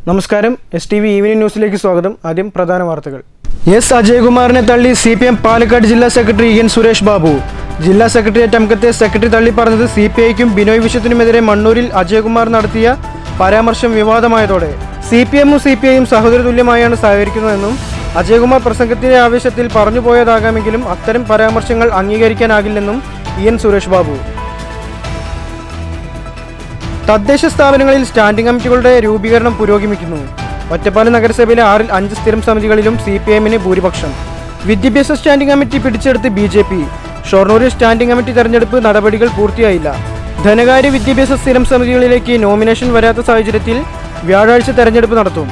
നമസ്കാരം STV evening ന്യൂസിലേക്ക് സ്വാഗതം. ആദ്യം പ്രധാന വാർത്തകൾ. എസ് അജയകുമാറിനെ തള്ളി CPM പാലക്കാട് ജില്ലാ സെക്രട്ടറി EN സുരേഷ് ബാബു. ജില്ലാ സെക്രട്ടേറിയറ്റ് അംഗത്തെ സെക്രട്ടറി തള്ളി പറഞ്ഞത് CPIക്കും ബിനോയ് വിശ്വത്തിനുമെതിരെ മണ്ണൂരിൽ അജയകുമാർ നടത്തിയ പരാമർശം വിവാദമായതോടെ CPMും CPIയും സഹോദര തുല്യമായാണ് സഹകരിക്കുന്നതെന്നും അജയകുമാർ പ്രസംഗത്തിന്റെ ആവേശത്തിൽ പറഞ്ഞുപോയതാകാമെങ്കിലും അത്തരം പരാമർശങ്ങൾ അംഗീകരിക്കാനാകില്ലെന്നും EN സുരേഷ് ബാബു. തദ്ദേശ സ്ഥാപനങ്ങളിൽ സ്റ്റാൻഡിംഗ് കമ്മിറ്റികളുടെ രൂപീകരണം പുരോഗമിക്കുന്നു. ഒറ്റപ്പാലം നഗരസഭയിലെ 6ൽ 5 സ്ഥിരം സമിതികളിലും CPIന് ഭൂരിപക്ഷം. വിദ്യാഭ്യാസ സ്റ്റാൻഡിംഗ് കമ്മിറ്റി പിടിച്ചെടുത്ത് BJP. ഷൊർണൂരിൽ സ്റ്റാൻഡിംഗ് കമ്മിറ്റി തെരഞ്ഞെടുപ്പ് നടപടികൾ പൂർത്തിയായില്ല. ധനകാര്യ വിദ്യാഭ്യാസ സ്ഥിരം സമിതികളിലേക്ക് നോമിനേഷൻ വരാത്ത സാഹചര്യത്തിൽ വ്യാഴാഴ്ച തെരഞ്ഞെടുപ്പ് നടത്തും.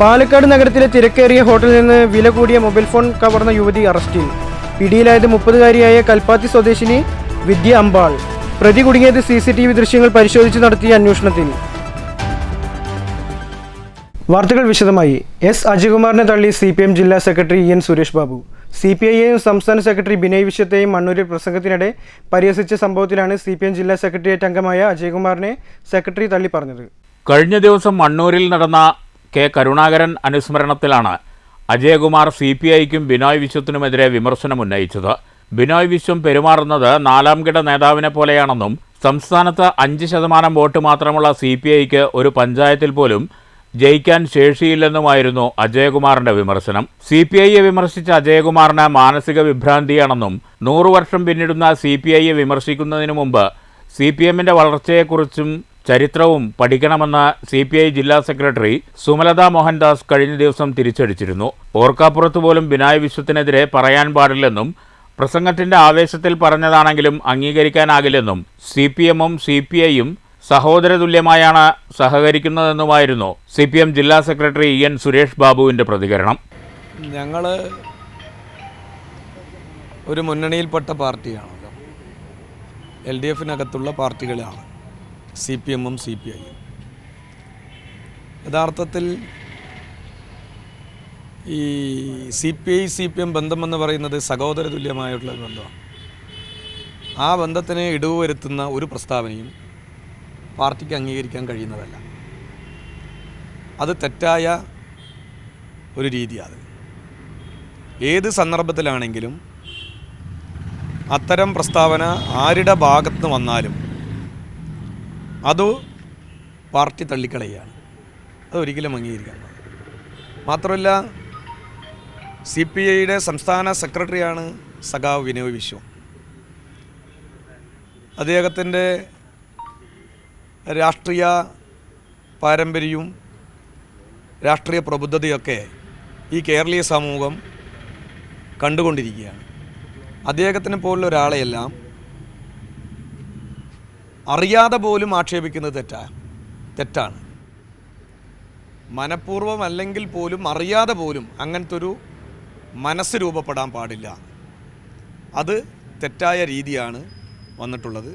പാലക്കാട് നഗരത്തിലെ തിരക്കേറിയ ഹോട്ടലിൽ നിന്ന് വില കൂടിയ മൊബൈൽ ഫോൺ കവർന്ന യുവതി അറസ്റ്റിൽ. പിടിയിലായത് 30-കാരിയായ കൽപ്പാത്തി സ്വദേശിനി വിദ്യ അമ്പാൾ. പ്രതി കുടുങ്ങിയത് CCTV ദൃശ്യങ്ങൾ പരിശോധിച്ച് നടത്തിയ അന്വേഷണത്തിൽ. വാർത്തകൾ വിശദമായി. എസ് അജയകുമാറിനെ തള്ളി CPM ജില്ലാ സെക്രട്ടറി EN സുരേഷ് ബാബു. CPIയെയും സംസ്ഥാന സെക്രട്ടറി ബിനോയ് വിശ്വത്തെയും മണ്ണൂരിൽ പ്രസംഗത്തിനിടെ പരിഹസിച്ച സംഭവത്തിലാണ് CPM ജില്ലാ സെക്രട്ടേറിയറ്റ് അംഗമായ അജയകുമാറിനെ സെക്രട്ടറി തള്ളി പറഞ്ഞത്. കഴിഞ്ഞ ദിവസം മണ്ണൂരിൽ നടന്ന K. കരുണാകരൻ അനുസ്മരണത്തിലാണ് അജയകുമാർ CPIക്കും ബിനോയ് വിശ്വത്തിനുമെതിരെ വിമർശനം ഉന്നയിച്ചത്. ബിനോയ് വിശ്വം പെരുമാറുന്നത് നാലാംകിട നേതാവിനെ പോലെയാണെന്നും സംസ്ഥാനത്ത് 5% വോട്ട് മാത്രമുള്ള CPIക്ക് ഒരു പഞ്ചായത്തിൽ പോലും ജയിക്കാൻ ശേഷിയില്ലെന്നുമായിരുന്നു അജയകുമാറിന്റെ വിമർശനം. CPIയെ വിമർശിച്ച അജയകുമാറിന് മാനസിക വിഭ്രാന്തിയാണെന്നും 100 വർഷം പിന്നിടുന്ന CPIയെ വിമർശിക്കുന്നതിനു മുമ്പ് CPMന്റെ വളർച്ചയെക്കുറിച്ചും ചരിത്രവും പഠിക്കണമെന്ന് CPI ജില്ലാ സെക്രട്ടറി സുമലത മോഹൻദാസ് കഴിഞ്ഞ ദിവസം തിരിച്ചടിച്ചിരുന്നു. ഓർക്കാപ്പുറത്ത് പോലും ബിനോയ് വിശ്വത്തിനെതിരെ പറയാൻ പാടില്ലെന്നും പ്രസംഗത്തിന്റെ ആവേശത്തിൽ പറഞ്ഞതാണെങ്കിലും അംഗീകരിക്കാനാകില്ലെന്നും CPMും CPIയും സഹോദര തുല്യമായാണ് സഹകരിക്കുന്നതെന്നുമായിരുന്നു CPM ജില്ലാ സെക്രട്ടറി EN സുരേഷ് ബാബുവിൻ്റെ പ്രതികരണം. ഞങ്ങൾ ഒരു മുന്നണിയിൽപ്പെട്ട പാർട്ടിയാണല്ലോ. LDFനകത്തുള്ള പാർട്ടികളാണ് CPMും CPIയും. യഥാർത്ഥത്തിൽ ഈ CPI-CPM ബന്ധമെന്ന് പറയുന്നത് സഹോദര തുല്യമായിട്ടുള്ള ബന്ധമാണ്. ആ ബന്ധത്തിന് ഇടിവ് വരുത്തുന്ന ഒരു പ്രസ്താവനയും പാർട്ടിക്ക് അംഗീകരിക്കാൻ കഴിയുന്നതല്ല. അത് തെറ്റായ ഒരു രീതിയാണ്. ഏത് സന്ദർഭത്തിലാണെങ്കിലും അത്തരം പ്രസ്താവന ആരുടെ ഭാഗത്ത് വന്നാലും അത് പാർട്ടി തള്ളിക്കളയുകയാണ്. അതൊരിക്കലും അംഗീകരിക്കാൻ മാത്രമല്ല, CPIയുടെ സംസ്ഥാന സെക്രട്ടറിയാണ് സഖാവ് വിനോയ് വിശ്വം. അദ്ദേഹത്തിൻ്റെ രാഷ്ട്രീയ പാരമ്പര്യവും രാഷ്ട്രീയ പ്രബുദ്ധതയൊക്കെ ഈ കേരളീയ സമൂഹം കണ്ടുകൊണ്ടിരിക്കുകയാണ്. അദ്ദേഹത്തിനെ പോലുള്ള ഒരാളെയെല്ലാം അറിയാതെ പോലും ആക്ഷേപിക്കുന്നത് തെറ്റാണ്. മനഃപൂർവ്വം അല്ലെങ്കിൽ പോലും അറിയാതെ പോലും അങ്ങനത്തെ ഒരു മനസ്സ് രൂപപ്പെടാൻ പാടില്ല. അത് തെറ്റായ രീതിയാണ് വന്നിട്ടുള്ളത്.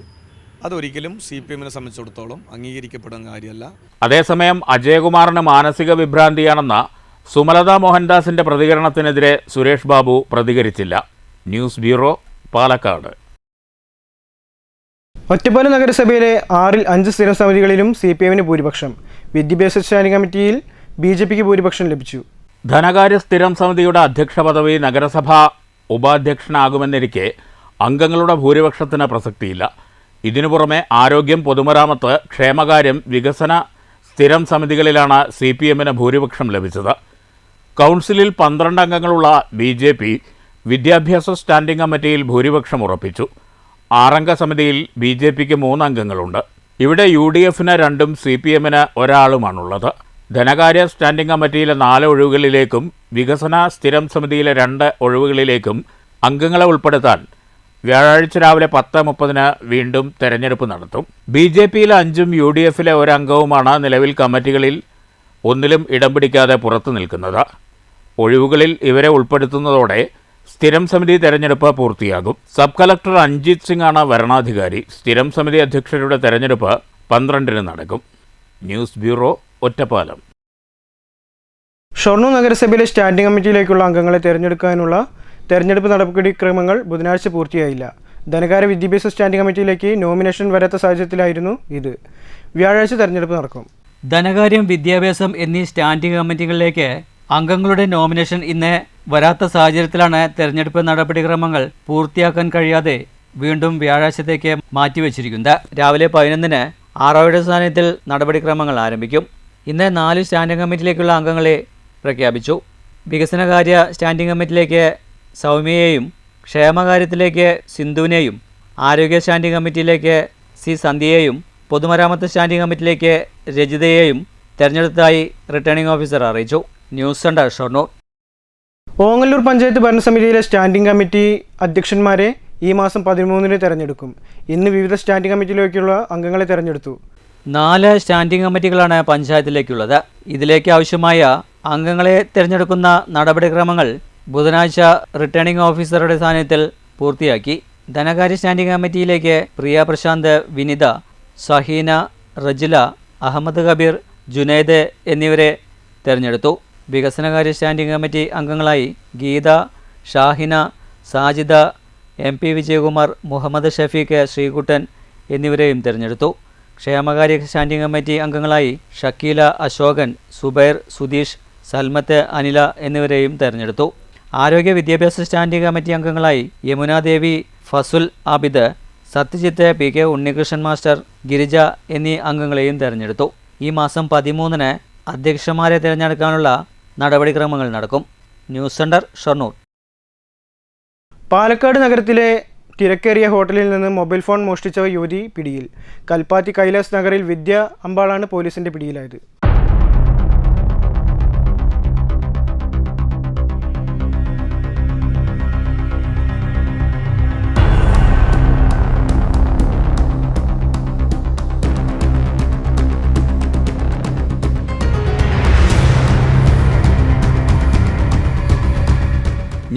അതൊരിക്കലും CPMനെ സംബന്ധിച്ചിടത്തോളം അംഗീകരിക്കപ്പെടുന്ന കാര്യമല്ല. അതേസമയം അജയകുമാറിന് മാനസിക വിഭ്രാന്തിയാണെന്ന സുമലത മോഹൻദാസിന്റെ പ്രതികരണത്തിനെതിരെ സുരേഷ് ബാബു പ്രതികരിച്ചില്ല. News bureau, Palakkad. ഒറ്റപ്പാലം നഗരസഭയിലെ 6ൽ 5 സ്ഥിരം സമിതികളിലും CPMന് ഭൂരിപക്ഷം. വിദ്യാഭ്യാസ സ്റ്റാൻഡിംഗ് കമ്മിറ്റിയിൽ BJPക്ക് ഭൂരിപക്ഷം ലഭിച്ചു. ധനകാര്യ സ്ഥിരം സമിതിയുടെ അധ്യക്ഷ പദവി നഗരസഭാ ഉപാധ്യക്ഷനാകുമെന്നിരിക്കെ അംഗങ്ങളുടെ ഭൂരിപക്ഷത്തിന് പ്രസക്തിയില്ല. ഇതിനു പുറമെ ആരോഗ്യം, പൊതുമരാമത്ത്, ക്ഷേമകാര്യം, വികസന സ്ഥിരം സമിതികളിലാണ് CPMന് ഭൂരിപക്ഷം ലഭിച്ചത്. കൗൺസിലിൽ 12 അംഗങ്ങളുള്ള BJP വിദ്യാഭ്യാസ സ്റ്റാൻഡിംഗ് കമ്മിറ്റിയിൽ ഭൂരിപക്ഷം ഉറപ്പിച്ചു. 6 സമിതിയിൽ BJPക്ക് 3 അംഗങ്ങളുണ്ട്. ഇവിടെ UDFന് 2ഉം CPMന് 1ആളുമാണുള്ളത്. ധനകാര്യ സ്റ്റാൻഡിംഗ് കമ്മിറ്റിയിലെ 4 ഒഴിവുകളിലേക്കും വികസന സ്ഥിരം സമിതിയിലെ 2 ഒഴിവുകളിലേക്കും അംഗങ്ങളെ ഉൾപ്പെടുത്താൻ വ്യാഴാഴ്ച രാവിലെ 10:30 വീണ്ടും തെരഞ്ഞെടുപ്പ് നടത്തും. BJPയിലെ 5ഉം UDFലെ 1 അംഗവുമാണ് നിലവിൽ കമ്മിറ്റികളിൽ ഒന്നിലും ഇടം പിടിക്കാതെ പുറത്തു നിൽക്കുന്നത്. ഒഴിവുകളിൽ ഇവരെ ഉൾപ്പെടുത്തുന്നതോടെ സ്ഥിരം സമിതി തെരഞ്ഞെടുപ്പ് പൂർത്തിയാകും. സബ് കളക്ടർ അഞ്ജിത് സിംഗ് ആണ് വരണാധികാരി. സ്ഥിരം സമിതി അധ്യക്ഷരുടെ തെരഞ്ഞെടുപ്പ് 12 നടക്കും. News bureau, Ottapalam. ഷൊർണൂർ നഗരസഭയിലെ സ്റ്റാൻഡിംഗ് കമ്മിറ്റിയിലേക്കുള്ള അംഗങ്ങളെ തിരഞ്ഞെടുക്കാനുള്ള തെരഞ്ഞെടുപ്പ് നടപടിക്രമങ്ങൾ ബുധനാഴ്ച പൂർത്തിയായില്ല. ധനകാര്യ വിദ്യാഭ്യാസ സ്റ്റാൻഡിംഗ് കമ്മിറ്റിയിലേക്ക് നോമിനേഷൻ വരാത്ത സാഹചര്യത്തിലായിരുന്നു ഇത്. വ്യാഴാഴ്ച തെരഞ്ഞെടുപ്പ് നടക്കും. ധനകാര്യം, വിദ്യാഭ്യാസം എന്നീ സ്റ്റാൻഡിംഗ് കമ്മിറ്റികളിലേക്ക് അംഗങ്ങളുടെ നോമിനേഷൻ ഇന്ന് വരാത്ത സാഹചര്യത്തിലാണ് തെരഞ്ഞെടുപ്പ് നടപടിക്രമങ്ങൾ പൂർത്തിയാക്കാൻ കഴിയാതെ വീണ്ടും വ്യാഴാഴ്ചത്തേക്ക് മാറ്റിവെച്ചിരിക്കുന്നത്. രാവിലെ 11-ന് ആറോയുടെ സാന്നിധ്യത്തിൽ നടപടിക്രമങ്ങൾ ആരംഭിക്കും. ഇന്ന് 4 സ്റ്റാൻഡിംഗ് കമ്മിറ്റിയിലേക്കുള്ള അംഗങ്ങളെ പ്രഖ്യാപിച്ചു. വികസനകാര്യ സ്റ്റാൻഡിംഗ് കമ്മിറ്റിയിലേക്ക് സൗമ്യയെയും, ക്ഷേമകാര്യത്തിലേക്ക് സിന്ധുവിനെയും, ആരോഗ്യ സ്റ്റാൻഡിംഗ് കമ്മിറ്റിയിലേക്ക് സി സന്ധ്യയെയും, പൊതുമരാമത്ത് സ്റ്റാൻഡിംഗ് കമ്മിറ്റിയിലേക്ക് രജിതയെയും തെരഞ്ഞെടുത്തതായി റിട്ടേണിംഗ് ഓഫീസർ അറിയിച്ചു. News centre, Shoranur. ഓങ്ങല്ലൂർ പഞ്ചായത്ത് ഭരണസമിതിയിലെ സ്റ്റാൻഡിംഗ് കമ്മിറ്റി അധ്യക്ഷന്മാരെ ഈ മാസം 13-ന് തെരഞ്ഞെടുക്കും. ഇന്ന് വിവിധ സ്റ്റാൻഡിംഗ് കമ്മിറ്റിയിലേക്കുള്ള അംഗങ്ങളെ തെരഞ്ഞെടുത്തു. 4 സ്റ്റാൻഡിംഗ് കമ്മിറ്റികളാണ് പഞ്ചായത്തിലേക്കുള്ളത്. ഇതിലേക്ക് ആവശ്യമായ അംഗങ്ങളെ തിരഞ്ഞെടുക്കുന്ന നടപടിക്രമങ്ങൾ ബുധനാഴ്ച റിട്ടേണിംഗ് ഓഫീസറുടെ സാന്നിധ്യത്തിൽ പൂർത്തിയാക്കി. ധനകാര്യ സ്റ്റാൻഡിംഗ് കമ്മിറ്റിയിലേക്ക് പ്രിയ പ്രശാന്ത്, വിനിത, സഹീന, റജില, അഹമ്മദ് കബീർ, ജുനൈദ് എന്നിവരെ തിരഞ്ഞെടുത്തു. വികസനകാര്യ സ്റ്റാൻഡിംഗ് കമ്മിറ്റി അംഗങ്ങളായി ഗീത, ഷാഹിന, സാജിദ, MP വിജയകുമാർ, മുഹമ്മദ് ഷഫീഖ്, ശ്രീകുട്ടൻ എന്നിവരെയും തിരഞ്ഞെടുത്തു. ക്ഷേമകാര്യ സ്റ്റാൻഡിംഗ് കമ്മിറ്റി അംഗങ്ങളായി ഷക്കീല, അശോകൻ, സുബൈർ, സുധീഷ്, സൽമത്ത്, അനില എന്നിവരെയും തിരഞ്ഞെടുത്തു. ആരോഗ്യ വിദ്യാഭ്യാസ സ്റ്റാൻഡിംഗ് കമ്മിറ്റി അംഗങ്ങളായി യമുന ദേവി, ഫസുൽ ആബിദ്, സത്യജിത്ത്, PK ഉണ്ണികൃഷ്ണൻ മാസ്റ്റർ, ഗിരിജ എന്നീ അംഗങ്ങളെയും തിരഞ്ഞെടുത്തു. ഈ മാസം 13-ന് അധ്യക്ഷന്മാരെ തിരഞ്ഞെടുക്കാനുള്ള നടപടിക്രമങ്ങൾ നടക്കും. News centre, Shoranur. പാലക്കാട് നഗരത്തിലെ തിരക്കേറിയ ഹോട്ടലിൽ നിന്ന് മൊബൈൽ ഫോൺ മോഷ്ടിച്ച യുവതി പിടിയിൽ. കൽപ്പാത്തി കൈലാസ് നഗറിൽ വിദ്യ അമ്പാളാണ് പോലീസിന്റെ പിടിയിലായത്.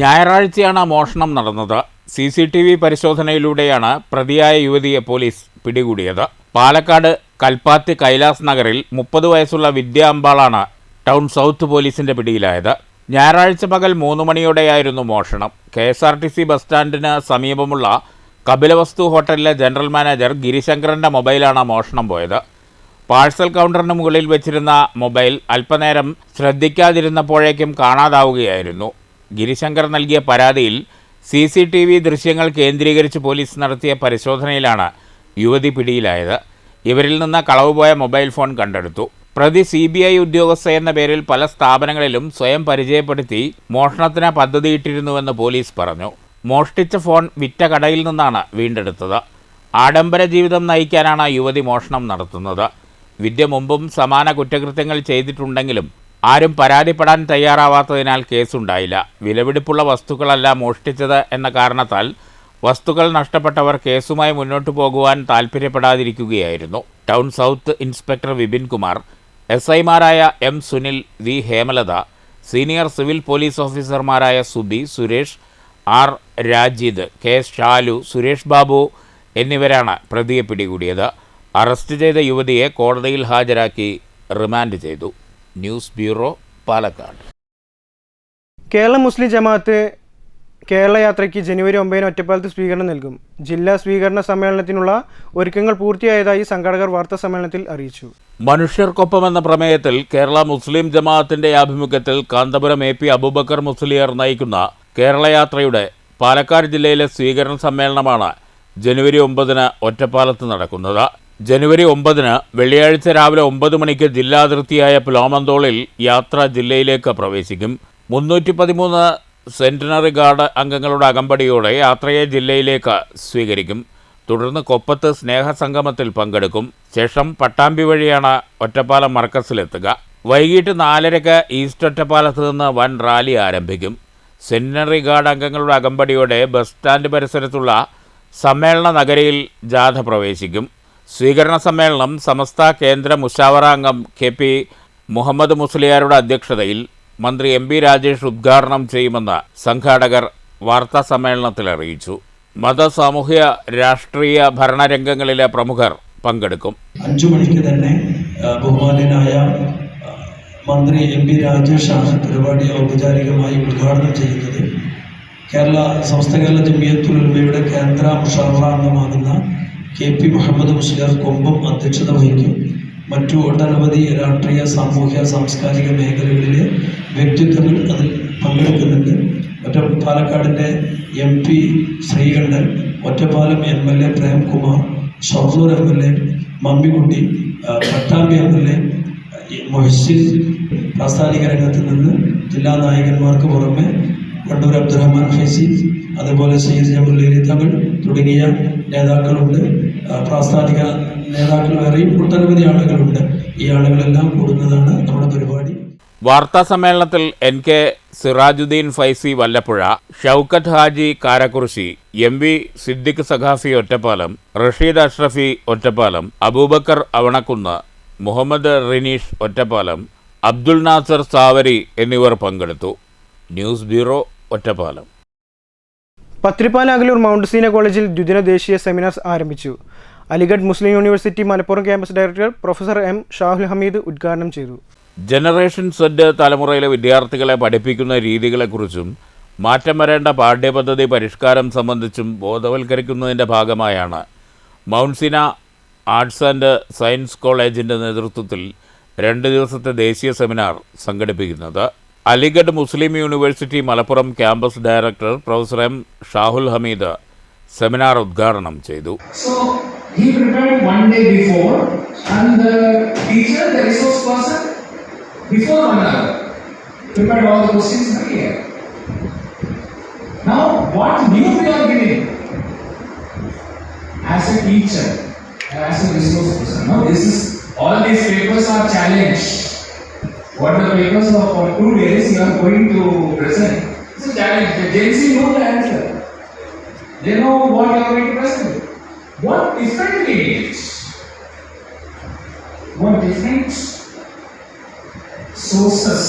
ഞായറാഴ്ചയാണ് മോഷണം നടന്നത്. CCTV പരിശോധനയിലൂടെയാണ് പ്രതിയായ യുവതിയെ പോലീസ് പിടികൂടിയത്. പാലക്കാട് കൽപ്പാത്തി കൈലാസ് നഗറിൽ 30 വയസ്സുള്ള വിദ്യ അമ്പാളാണ് ടൗൺ സൗത്ത് പോലീസിന്റെ പിടിയിലായത്. ഞായറാഴ്ച പകൽ 3 മണിയോടെയായിരുന്നു മോഷണം. KSRTC ബസ് സ്റ്റാൻഡിന് സമീപമുള്ള കപിലവസ്തു ഹോട്ടലിലെ ജനറൽ മാനേജർ ഗിരിശങ്കറിന്റെ മൊബൈലാണ് മോഷണം പോയത്. പാഴ്സൽ കൗണ്ടറിന് മുകളിൽ വെച്ചിരുന്ന മൊബൈൽ അല്പനേരം ശ്രദ്ധിക്കാതിരുന്നപ്പോഴേക്കും കാണാതാവുകയായിരുന്നു. ഗിരിശങ്കർ നൽകിയ പരാതിയിൽ CCTV ദൃശ്യങ്ങൾ കേന്ദ്രീകരിച്ച് പോലീസ് നടത്തിയ പരിശോധനയിലാണ് യുവതി പിടിയിലായത്. ഇവരിൽ നിന്ന് കളവുപോയ മൊബൈൽ ഫോൺ കണ്ടെടുത്തു. പ്രതി CBI ഉദ്യോഗസ്ഥ എന്ന പേരിൽ പല സ്ഥാപനങ്ങളിലും സ്വയം പരിചയപ്പെടുത്തി മോഷണത്തിന് പദ്ധതിയിട്ടിരുന്നുവെന്ന് പോലീസ് പറഞ്ഞു. മോഷ്ടിച്ച ഫോൺ വിറ്റ കടയിൽ നിന്നാണ് വീണ്ടെടുത്തത്. ആഡംബര ജീവിതം നയിക്കാനാണ് യുവതി മോഷണം നടത്തുന്നത്. വിദ്യ മുമ്പും സമാന കുറ്റകൃത്യങ്ങൾ ചെയ്തിട്ടുണ്ടെങ്കിലും ആരും പരാതിപ്പെടാൻ തയ്യാറാവാത്തതിനാൽ കേസുണ്ടായില്ല. വിലപിടിപ്പുള്ള വസ്തുക്കളല്ല മോഷ്ടിച്ചത് എന്ന കാരണത്താൽ വസ്തുക്കൾ നഷ്ടപ്പെട്ടവർ കേസുമായി മുന്നോട്ടു പോകുവാൻ താൽപ്പര്യപ്പെടാതിരിക്കുകയായിരുന്നു. Town south inspector Vipin Kumar, SI മാരായ M Sunil, V Hemalatha, senior civil police ഓഫീസർമാരായ സുബി, സുരേഷ്, R രാജീദ്, K ഷാലു, സുരേഷ് ബാബു എന്നിവരാണ് പ്രതിയെ പിടികൂടിയത്. അറസ്റ്റ് ചെയ്ത യുവതിയെ കോടതിയിൽ ഹാജരാക്കി റിമാൻഡ് ചെയ്തു. News bureau, Palakkad. കേരള മുസ്ലിം ജമാഅത്ത് കേരള യാത്രയ്ക്ക് ജനുവരി 9-ന് ഒറ്റപ്പാലത്ത് സ്വീകരണം നൽകും. ജില്ലാ സ്വീകരണ സമ്മേളനത്തിനുള്ള ഒരുക്കങ്ങൾ പൂർത്തിയായതായി സംഘാടകർ വാർത്താ സമ്മേളനത്തിൽ അറിയിച്ചു. മനുഷ്യർക്കൊപ്പമെന്ന പ്രമേയത്തിൽ കേരള മുസ്ലിം ജമാഅത്തിന്റെ ആഭിമുഖ്യത്തിൽ കാന്തപുരം AP അബൂബക്കർ മുസ്ലിയാർ നയിക്കുന്ന കേരള യാത്രയുടെ പാലക്കാട് ജില്ലയിലെ സ്വീകരണ സമ്മേളനമാണ് ജനുവരി 9-ന് ഒറ്റപ്പാലത്ത് നടക്കുന്നത്. ജനുവരി 9-ന് വെള്ളിയാഴ്ച രാവിലെ 9 മണിക്ക് ജില്ലാതിർത്തിയായ പുലാമന്തോളിൽ യാത്ര ജില്ലയിലേക്ക് പ്രവേശിക്കും. 313 സെന്റിനറി ഗാർഡ് അംഗങ്ങളുടെ അകമ്പടിയോടെ യാത്രയെ ജില്ലയിലേക്ക് സ്വീകരിക്കും. തുടർന്ന് കൊപ്പത്ത് സ്നേഹസംഗമത്തിൽ പങ്കെടുക്കും. ശേഷം പട്ടാമ്പി വഴിയാണ് ഒറ്റപ്പാലം മർക്കസിലെത്തുക. വൈകിട്ട് 4:30-ക്ക് ഈസ്റ്റ് ഒറ്റപ്പാലത്ത് നിന്ന് വൻ റാലി ആരംഭിക്കും. സെന്റിനറി ഗാർഡ് അംഗങ്ങളുടെ അകമ്പടിയോടെ ബസ് സ്റ്റാൻഡ് പരിസരത്തുള്ള സമ്മേളന നഗരിയിൽ ജാഥ പ്രവേശിക്കും. സ്വീകരണ സമ്മേളനം സമസ്ത കേന്ദ്ര മുഷാവറ അംഗം KP മുഹമ്മദ് മുസ്ലിയാരുടെ അധ്യക്ഷതയിൽ മന്ത്രി MP രാജേഷ് ഉദ്ഘാടനം ചെയ്യുമെന്ന് സംഘാടകർ വാർത്താ സമ്മേളനത്തിൽ അറിയിച്ചു. മത, സാമൂഹ്യ, രാഷ്ട്രീയ ഭരണരംഗങ്ങളിലെ പ്രമുഖർ പങ്കെടുക്കും. 5 മണിക്ക് തന്നെ ബഹുമാന്യനായ മന്ത്രി MP രാജേഷാണ് പരിപാടി ഔപചാരികമായി ഉദ്ഘാടനം ചെയ്യുന്നത്. സമസ്ത കേരള ജമിയത്തുൽ ഉലമയുടെ കേന്ദ്ര മുഷാവറ അംഗമാകുന്ന KP മുഹമ്മദ് മുസ്ലിയാർ കൊമ്പം അധ്യക്ഷത വഹിക്കും. മറ്റു ഒട്ടനവധി രാഷ്ട്രീയ, സാമൂഹ്യ, സാംസ്കാരിക മേഖലകളിലെ വ്യക്തിത്വങ്ങൾ അതിൽ പങ്കെടുക്കുന്നുണ്ട്. പാലക്കാടിൻ്റെ MP Sreekandan, Ottapalam MLA Premkumar, Shoranur MLA Mammikutty, Pattambi MLA Mohsin, പ്രാസ്ഥാനിക രംഗത്ത് നിന്ന് ജില്ലാ നായകന്മാർക്ക് പുറമെ വണ്ടൂർ അബ്ദുറഹ്മാൻ ഫൈസി, അതുപോലെ സയ്യിദ് ജമുൽ തങ്ങൾ തുടങ്ങിയ നേതാക്കളുണ്ട്. പ്രാസ്ഥാനിക നേതാക്കൾ വേറെയും ഒട്ടനവധി ആളുകളുണ്ട്. ഈ ആളുകളെല്ലാം കൂടുന്നതാണ് നമ്മുടെ പരിപാടി. വാർത്താ സമ്മേളനത്തിൽ NK സിറാജുദ്ദീൻ ഫൈസി വല്ലപ്പുഴ, ഷൗക്കത്ത് ഹാജി കാരക്കുറിശി, MV സിദ്ദിഖ് സഖാഫി ഒറ്റപ്പാലം, റഷീദ് അഷ്റഫി ഒറ്റപ്പാലം, അബൂബക്കർ അവണക്കുന്ന്, മുഹമ്മദ് റിനീഷ് ഒറ്റപ്പാലം, അബ്ദുൽ നാസർ സാവരി എന്നിവർ പങ്കെടുത്തു. News bureau, Ottapalam. Pathirippala Akalur mount Seena കോളേജിൽ ദ്വിദിന ദേശീയ സെമിനാർ ആരംഭിച്ചു. Aligarh Muslim university Malappuram campus director professor M Shahul Hameed ഉദ്ഘാടനം ചെയ്തു. ജനറേഷൻ Z തലമുറയിലെ വിദ്യാർത്ഥികളെ പഠിപ്പിക്കുന്ന രീതികളെക്കുറിച്ചും മാറ്റം വരേണ്ട പാഠ്യപദ്ധതി പരിഷ്കാരം സംബന്ധിച്ചും ബോധവൽക്കരിക്കുന്നതിൻ്റെ ഭാഗമായാണ് mount Seena arts and science കോളേജിൻ്റെ നേതൃത്വത്തിൽ 2 ദിവസത്തെ ദേശീയ സെമിനാർ സംഘടിപ്പിക്കുന്നത്. Aligarh Muslim university Malappuram campus director professor M Shahul Hameed seminar ഉദ്ഘാടനം ചെയ്തു. So he prepared one day before, and the teacher, the resource person, before 1 hour, prepared all the questions in the air. Now, what new we are giving as a teacher, as a resource person? Now, this is all these papers are challenged. What the papers are for 2 days you are going to present? It's a challenge. The Gen Z know the answer. They know what you are going to present. What differently is? What different sources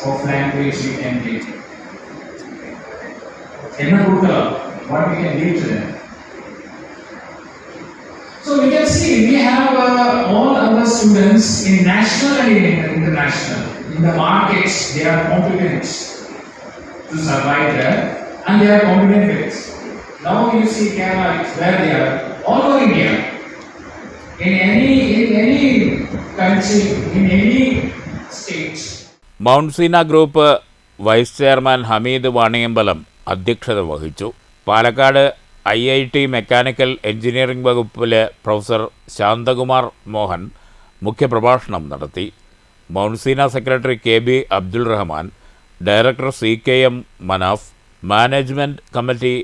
of language we can take? What we can give to them. So we can see we have all our students in national and in international. In the markets, they are competent to survive there, and they are competent with. Now you see Kerala, where they are, all over India. In any country, in any state. Mount Seena group vice chairman Hameed Vaniyambalam അധ്യക്ഷത വഹിച്ചു. Palakkad IIT mechanical engineering വകുപ്പിലെ professor Shanthakumar Mohan മുഖ്യപ്രഭാഷണം നടത്തി. Mount Seena secretary KB Abdul Rahman, director CKM Manaf, management committee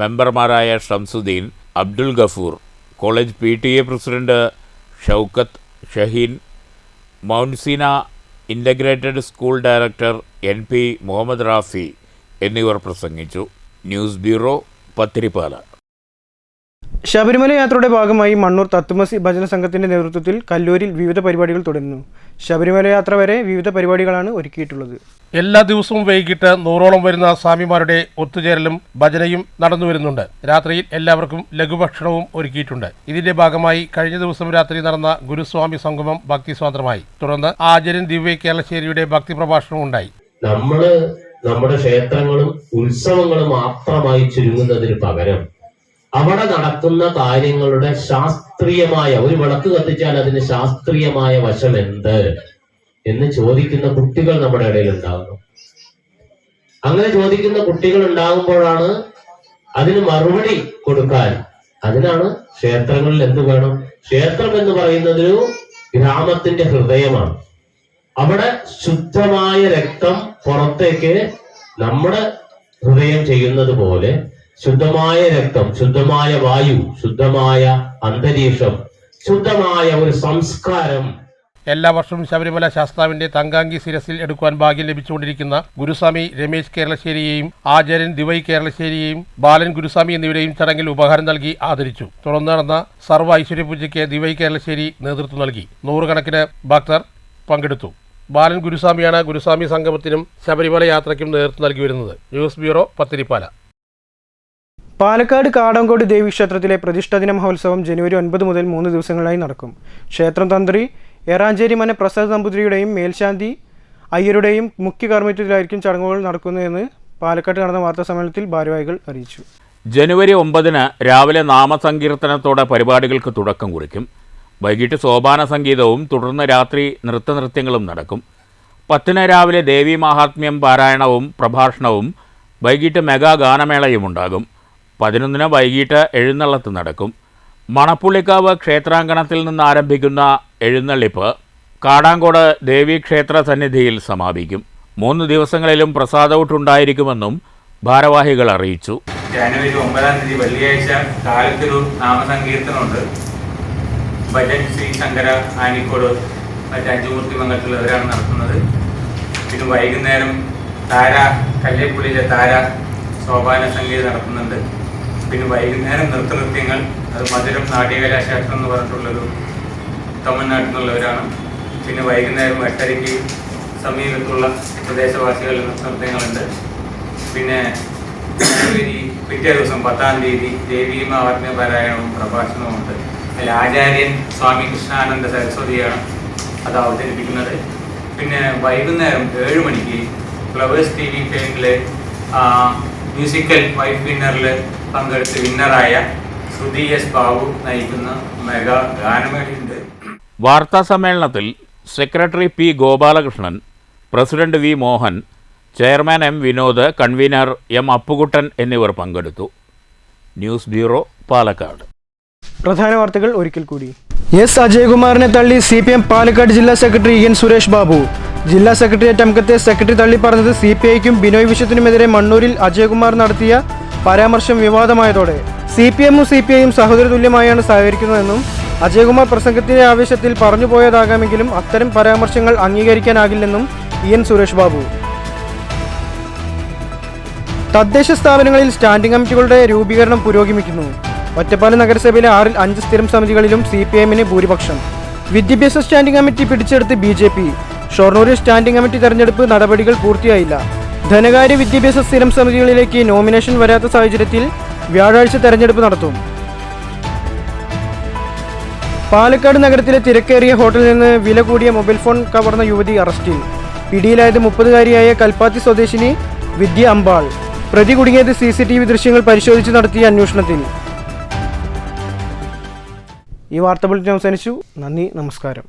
മെമ്പർമാരായ Shamsuddin, Abdul Gafoor, college PTA president Shoukath Shaheen, mount Seena integrated school director NP Muhammad Rafi എന്നിവർ പ്രസംഗിച്ചു. News bureau, Pathiripala. Sabarimala യാത്രയുടെ ഭാഗമായി മണ്ണൂർ തത്തുമസി ഭജന സംഘത്തിൻ്റെ നേതൃത്വത്തിൽ കല്ലൂരിൽ വിവിധ പരിപാടികൾ തുടരുന്നു. ശബരിമല യാത്ര വരെ വിവിധ പരിപാടികളാണ് ഒരുക്കിയിട്ടുള്ളത്. എല്ലാ ദിവസവും വൈകിട്ട് 100ഓളം വരുന്ന സ്വാമിമാരുടെ ഒത്തുചേരലും ഭജനയും നടന്നു വരുന്നുണ്ട്. രാത്രിയിൽ എല്ലാവർക്കും ലഘുഭക്ഷണവും ഒരുക്കിയിട്ടുണ്ട്. ഇതിന്റെ ഭാഗമായി കഴിഞ്ഞ ദിവസം രാത്രി നടന്ന ഗുരുസ്വാമി സംഗമം ഭക്തിസ്വാതന്ത്ര്യമായി. തുടർന്ന് ആചാര്യൻ ദിവ്യ കേരളശ്ശേരിയുടെ ഭക്തി പ്രഭാഷണവും ഉണ്ടായി. നമ്മുടെ ക്ഷേത്രങ്ങളും ഉത്സവങ്ങളും മാത്രമായി ചുരുങ്ങുന്നതിന് പകരം അവിടെ നടക്കുന്ന കാര്യങ്ങളുടെ ശാസ്ത്രീയമായ, ഒരു വിളക്ക് കത്തിച്ചാൽ അതിന് ശാസ്ത്രീയമായ വശം എന്ത് എന്ന് ചോദിക്കുന്ന കുട്ടികൾ നമ്മുടെ ഇടയിൽ ഉണ്ടാകുന്നു. അങ്ങനെ ചോദിക്കുന്ന കുട്ടികൾ ഉണ്ടാകുമ്പോഴാണ് അതിന് മറുപടി കൊടുക്കാൻ. അതിനാണ് ക്ഷേത്രങ്ങളിൽ എന്ത് വേണം. ക്ഷേത്രം എന്ന് പറയുന്നത് ഗ്രാമത്തിന്റെ ഹൃദയമാണ്. അവിടെ ശുദ്ധമായ രക്തം പുറത്തേക്ക് നമ്മുടെ ഹൃദയം ചെയ്യുന്നത് പോലെ ശുദ്ധമായ രക്തം, ശുദ്ധമായ വായു, ശുദ്ധമായ അന്തരീക്ഷം, ശുദ്ധമായ ഒരു സംസ്കാരം. എല്ലാ വർഷവും ശബരിമല ശാസ്താവിന്റെ തങ്കാങ്കി ശിരസിൽ എടുക്കുവാൻ ഭാഗ്യം ലഭിച്ചുകൊണ്ടിരിക്കുന്ന ഗുരുസ്വാമി രമേശ് കേരളശ്ശേരിയെയും ആചാര്യൻ ദിവൈ കേരളശ്ശേരിയെയും ബാലൻ ഗുരുസ്വാമി എന്നിവരെയും ചടങ്ങിൽ ഉപഹാരം നൽകി ആദരിച്ചു. തുടർന്ന് നടന്ന സർവ്വ ഐശ്വര്യപൂജയ്ക്ക് ദിവൈ കേരളശ്ശേരി നേതൃത്വം നൽകി. 100 കണക്കിന് ഭക്തർ പങ്കെടുത്തു. ബാലൻ ഗുരുസ്വാമിയാണ് ഗുരുസ്വാമി സംഗമത്തിനും ശബരിമല യാത്രയ്ക്കും നേതൃത്വം നൽകി വരുന്നത്. News bureau, Pathirippala. പാലക്കാട് കാടങ്കോട് ദേവീക്ഷേത്രത്തിലെ പ്രതിഷ്ഠാദിന മഹോത്സവം ജനുവരി 9 മുതൽ 3 ദിവസങ്ങളായി നടക്കും. ക്ഷേത്രം തന്ത്രി ഏറാഞ്ചേരി മന പ്രസാദ് നമ്പൂതിരിയുടെയും മേൽശാന്തി അയ്യരുടെയും മുഖ്യ കാർമ്മികത്വത്തിലായിരിക്കും ചടങ്ങുകൾ നടക്കുന്നതെന്ന് പാലക്കാട് നടന്ന വാർത്താ സമ്മേളനത്തിൽ ഭാരവാഹികൾ അറിയിച്ചു. ജനുവരി 9 രാവിലെ നാമസങ്കീർത്തനത്തോടെ പരിപാടികൾക്ക് തുടക്കം കുറിക്കും. വൈകിട്ട് സോപാന സംഗീതവും തുടർന്ന് രാത്രി നൃത്തനൃത്യങ്ങളും നടക്കും. 10 രാവിലെ ദേവീ മാഹാത്മ്യം പാരായണവും പ്രഭാഷണവും വൈകിട്ട് മെഗാ ഗാനമേളയും ഉണ്ടാകും. 11 വൈകിട്ട് എഴുന്നള്ളത്ത് നടക്കും. മണപ്പുള്ളിക്കാവ് ക്ഷേത്രാങ്കണത്തിൽ നിന്ന് ആരംഭിക്കുന്ന എഴുന്നള്ളിപ്പ് കാടാങ്കോട് ദേവീക്ഷേത്ര സന്നിധിയിൽ സമാപിക്കും. 3 ദിവസങ്ങളിലും പ്രസാദവൂട്ടുണ്ടായിരിക്കുമെന്നും ഭാരവാഹികൾ അറിയിച്ചു. ജനുവരി 9 വെള്ളിയാഴ്ച കാലത്തൊരു നാമസങ്കീർത്തനമുണ്ട്. ഭജൻ ശ്രീ ശങ്കര ആനിക്കോട് മറ്റ് അഞ്ചുമൂർത്തി മംഗലത്തിലുള്ളവരാണ് നടത്തുന്നത്. പിന്നെ വൈകുന്നേരം താര കല്ലേപ്പുള്ളിയിലെ താര സോപാന സംഗീതം നടത്തുന്നുണ്ട്. പിന്നെ വൈകുന്നേരം നൃത്തനൃത്യങ്ങൾ, അത് മധുരം നാട്യകലാശാസ്ത്രം എന്ന് പറഞ്ഞിട്ടുള്ളൊരു തമിഴ്നാട്ടിൽ നിന്നുള്ളവരാണ്. പിന്നെ വൈകുന്നേരം 8:30 സമീപത്തുള്ള പ്രദേശവാസികളുടെ നൃത്തനൃത്യങ്ങളുണ്ട്. പിന്നെ പിറ്റേ ദിവസം 10 ദേവീ മാഹാത്മ്യ പാരായണവും പ്രഭാഷണവും ഉണ്ട്. അതിൽ ആചാര്യൻ സ്വാമി കൃഷ്ണാനന്ദ സരസ്വതിയാണ് അത് അവതരിപ്പിക്കുന്നത്. പിന്നെ വൈകുന്നേരം 7 മണിക്ക് ഫ്ലവേഴ്സ് TV ഫെയിമിലെ മ്യൂസിക്കൽ വൈഫ് വിന്നറിൽ പങ്കെടുത്ത് വിന്നറായ ശ്രുതി എസ് ബാബു നയിക്കുന്ന മെഗാ ഗാനമേളയുണ്ട്. വാർത്താ സമ്മേളനത്തിൽ secretary P Gopalakrishnan, president V Mohan, chairman M Vinod, convener M Appukuttan എന്നിവർ പങ്കെടുത്തു. News bureau, Palakkad. പ്രധാന വാർത്തകൾ ഒരിക്കൽ കൂടി. എസ് അജയകുമാറിനെ തള്ളി CPM പാലക്കാട് ജില്ലാ സെക്രട്ടറി EN സുരേഷ് ബാബു. ജില്ലാ സെക്രട്ടേറിയറ്റ് അംഗത്തെ സെക്രട്ടറി തള്ളി പറഞ്ഞത് CPIക്കും ബിനോയ് വിശ്വത്തിനുമെതിരെ മണ്ണൂരിൽ അജയകുമാർ നടത്തിയ പരാമർശം വിവാദമായതോടെ CPMഉം CPIയും സഹോദര തുല്യമായാണ് സഹകരിക്കുന്നതെന്നും അജയകുമാർ പ്രസംഗത്തിന്റെ ആവേശത്തിൽ പറഞ്ഞുപോയതാകാമെങ്കിലും അത്തരം പരാമർശങ്ങൾ അംഗീകരിക്കാനാകില്ലെന്നും EN സുരേഷ് ബാബു. തദ്ദേശ സ്ഥാപനങ്ങളിൽ സ്റ്റാൻഡിംഗ് കമ്മിറ്റികളുടെ രൂപീകരണം പുരോഗമിക്കുന്നു. ഒറ്റപ്പാലം നഗരസഭയിലെ 6ൽ 5 സ്ഥിരം സമിതികളിലും CPIന് ഭൂരിപക്ഷം. വിദ്യാഭ്യാസ സ്റ്റാൻഡിംഗ് കമ്മിറ്റി പിടിച്ചെടുത്ത് BJP. ഷൊർണൂരിൽ സ്റ്റാൻഡിംഗ് കമ്മിറ്റി തെരഞ്ഞെടുപ്പ് നടപടികൾ പൂർത്തിയായില്ല. ധനകാര്യ വിദ്യാഭ്യാസ സ്ഥിരം സമിതികളിലേക്ക് നോമിനേഷൻ വരാത്ത സാഹചര്യത്തിൽ വ്യാഴാഴ്ച തെരഞ്ഞെടുപ്പ് നടത്തും. പാലക്കാട് നഗരത്തിലെ തിരക്കേറിയ ഹോട്ടലിൽ നിന്ന് വില കൂടിയ മൊബൈൽ ഫോൺ കവർന്ന യുവതി അറസ്റ്റിൽ. പിടിയിലായത് 30-കാരിയായ കൽപ്പാത്തി സ്വദേശിനി വിദ്യ അമ്പാൾ. പ്രതി കുടുങ്ങിയത് CCTV ദൃശ്യങ്ങൾ പരിശോധിച്ച് നടത്തിയ അന്വേഷണത്തിൽ. ഈ വാർത്താ ബുള്ളറ്റിൻ അവസാനിച്ചു. നന്ദി, നമസ്കാരം.